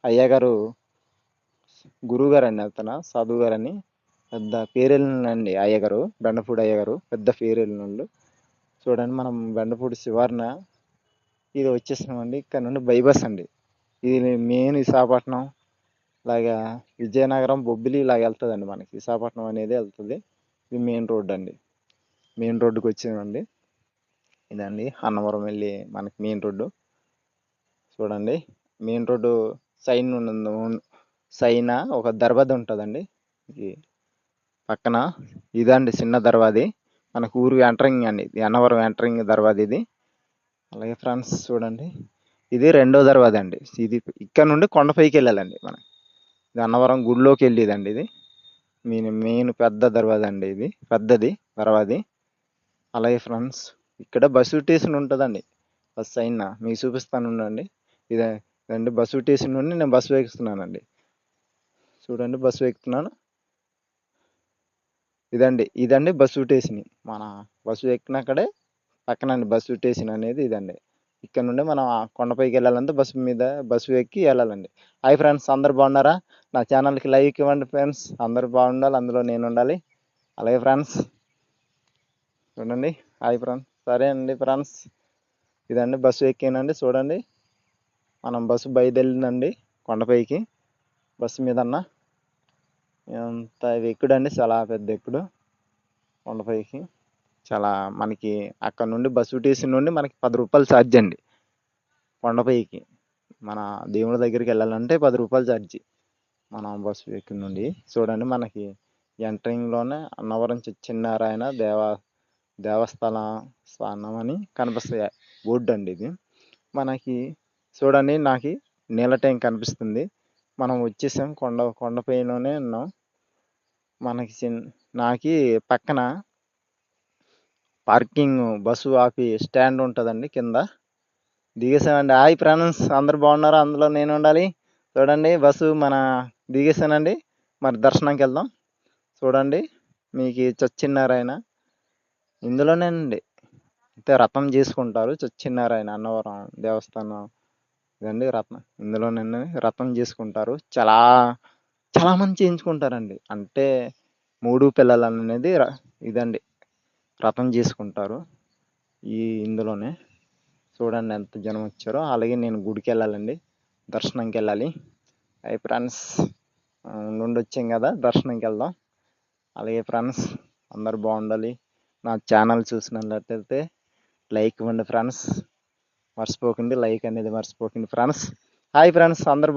అయ్యగారు గురువు గారండి, అతను సాధువు గారని పెద్ద పేరెళ్ళినండి అయ్యగారు, బెండపూడి అయ్యగారు పెద్ద పేరెళ్ళినోళ్ళు. చూడండి మనం బెండపూడి శివార్న ఇది వచ్చేసినామండి. ఇక్కడ నుండి బైబస్ అండి. ఇది మెయిన్ విశాఖపట్నం ఇలాగా విజయనగరం బొబ్బిలి ఇలాగ వెళ్తుందండి. మనకి విశాఖపట్నం అనేది వెళ్తుంది. ఇది మెయిన్ రోడ్ అండి. మెయిన్ రోడ్డుకి వచ్చామండి. ఇదండి అన్నవరం వెళ్ళి మనకి మెయిన్ రోడ్డు. చూడండి మెయిన్ రోడ్డు సైన్ ఒక దర్వాజ ఉంటుందండి. ఇది పక్కన ఇదండి చిన్న దర్వాది, మనకు ఊరు ఎంటరింగ్ అండి. ఇది అన్నవరం ఎంటరింగ్ దర్వాజ ఇది. అలాగే ఫ్రెండ్స్ చూడండి, ఇది రెండో దర్వాజ అండి. ఇది ఇక్కడ నుండి కొండపైకి వెళ్ళాలండి. మనం ఇది అన్నవరం గుడిలోకి వెళ్ళేదండి. ఇది మెయిన్ పెద్ద దర్వాజ అండి. ఇది పెద్దది దర్వాది. అలాగే ఫ్రెండ్స్ ఇక్కడ బస్సు స్టేషన్ ఉంటుందండి. బస్ అయినా మీకు చూపిస్తాను ఉండండి. ఇదండి బస్సు స్టేషన్ నుండి నేను బస్సు ఎక్కుతున్నానండి. చూడండి బస్సు ఎక్కుతున్నాను. ఇదండి బస్సు స్టేషన్. మన బస్సు ఎక్కినక్కడే పక్కనండి బస్సు స్టేషన్ అనేది ఇదండి. ఇక్కడ నుండి మనం ఆ కొండపైకి వెళ్ళాలంటే బస్సు ఎక్కి వెళ్ళాలండి. హాయ్ ఫ్రెండ్స్, అందరు బాగున్నారా? నా ఛానల్కి లైక్ ఇవ్వండి ఫ్రెండ్స్. అందరు బాగుండాలి, అందులో నేను ఉండాలి. అలాగే ఫ్రెండ్స్ చూడండి. Hi friends. సరే అండి ఫ్రెండ్స్, ఇదండి బస్సు ఎక్కానండి. చూడండి మనం బస్సు బయలుదేరిందండి కొండపైకి. బస్సు మీద ఎంత ఎక్కుడు అండి, చాలా పెద్ద ఎక్కుడు కొండపైకి. చాలా మనకి అక్కడ నుండి బస్సు స్టేషన్ నుండి మనకి 10 రూపాయలు ఛార్జ్ అండి కొండపైకి. మన దేవుడి దగ్గరికి వెళ్ళాలంటే 10 రూపాయలు ఛార్జీ మనం బస్సు ఎక్కి నుండి. చూడండి మనకి ఎంట్రింగ్లోనే అన్నవరం సత్యనారాయణ దేవస్థానం అని కనిపిస్తాయి బోర్డు అండి. ఇది మనకి చూడండి, నాకు నీళ్ళ ట్యాంక్ కనిపిస్తుంది. మనం వచ్చేసాం, కొండపైననే ఉన్నాం. మనకి నాకు పక్కన పార్కింగ్ బస్సు ఆపి స్టాండ్ ఉంటుందండి, కింద దిగేసామండి. హాయ్ ఫ్రెండ్స్, అందరు బాగున్నారా? అందులో నేను ఉండాలి. చూడండి బస్సు మన దిగేసానండి. మరి దర్శనంకి వెళ్దాం. చూడండి మీకు సత్యనారాయణ ఇందులోనేనండి. అయితే రథం చేసుకుంటారు సత్యనారాయణ అన్నవరం దేవస్థానం. ఇదండి రత్నం, ఇందులోనే రథం చేసుకుంటారు. చాలా చాలా మంది చేయించుకుంటారండి. అంటే 3 పిల్లలు అనేది ఇదండి రథం చేసుకుంటారు ఇందులోనే. చూడండి ఎంత జనం వచ్చారో. అలాగే నేను గుడికి వెళ్ళాలండి, దర్శనంకి వెళ్ళాలి. అయ్యి ఫ్రెండ్స్ నుండి వచ్చాం కదా, దర్శనంకి వెళ్దాం. అలాగే ఫ్రెండ్స్ అందరు బాగుండాలి. నా ఛానల్ చూసినట్లయితే లైక్ ఇవ్వండి ఫ్రెండ్స్, మర్చిపోకండి. లైక్ అనేది మర్చిపోకండి ఫ్రెండ్స్. హాయ్ ఫ్రెండ్స్, అందరు